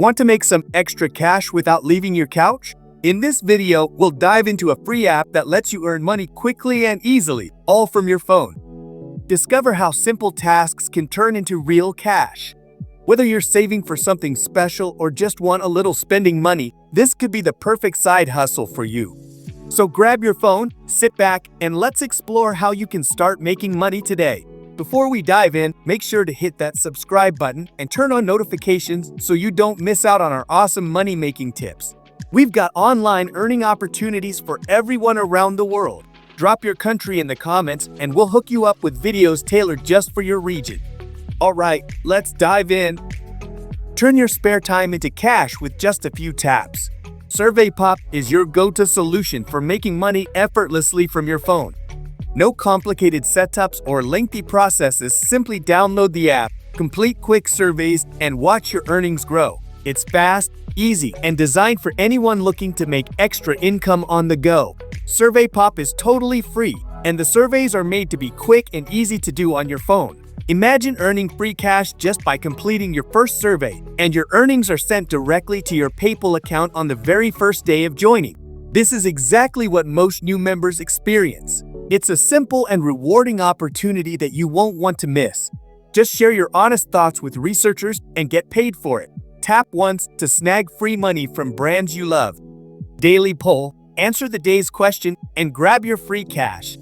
Want to make some extra cash without leaving your couch? In this video, we'll dive into a free app that lets you earn money quickly and easily, all from your phone. Discover how simple tasks can turn into real cash. Whether you're saving for something special or just want a little spending money, this could be the perfect side hustle for you. So grab your phone, sit back, and let's explore how you can start making money today. Before we dive in, make sure to hit that subscribe button and turn on notifications so you don't miss out on our awesome money-making tips. We've got online earning opportunities for everyone around the world. Drop your country in the comments and we'll hook you up with videos tailored just for your region. Alright, let's dive in. Turn your spare time into cash with just a few taps. SurveyPop is your go-to solution for making money effortlessly from your phone. No complicated setups or lengthy processes, simply download the app, complete quick surveys, and watch your earnings grow. It's fast, easy, and designed for anyone looking to make extra income on the go. SurveyPop is totally free, and the surveys are made to be quick and easy to do on your phone. Imagine earning free cash just by completing your first survey, and your earnings are sent directly to your PayPal account on the very first day of joining. This is exactly what most new members experience. It's a simple and rewarding opportunity that you won't want to miss. Just share your honest thoughts with researchers and get paid for it. Tap once to snag free money from brands you love. Daily poll, answer the day's question, and grab your free cash.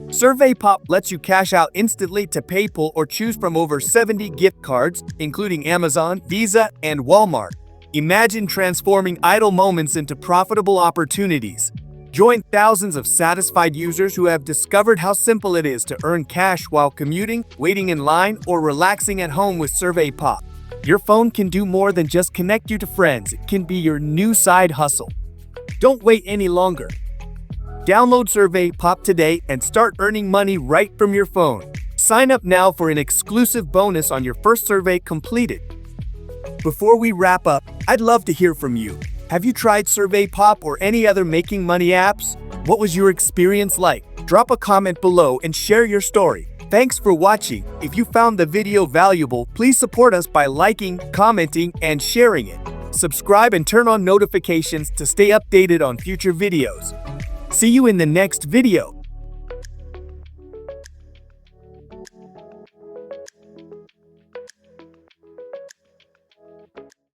SurveyPop lets you cash out instantly to PayPal or choose from over 70 gift cards, including Amazon, Visa, and Walmart. Imagine transforming idle moments into profitable opportunities. Join thousands of satisfied users who have discovered how simple it is to earn cash while commuting, waiting in line, or relaxing at home with SurveyPop. Your phone can do more than just connect you to friends. It can be your new side hustle. Don't wait any longer. Download SurveyPop today and start earning money right from your phone. Sign up now for an exclusive bonus on your first survey completed. Before we wrap up, I'd love to hear from you. Have you tried SurveyPop or any other making money apps? What was your experience like? Drop a comment below and share your story. Thanks for watching. If you found the video valuable, please support us by liking, commenting, and sharing it. Subscribe and turn on notifications to stay updated on future videos. See you in the next video.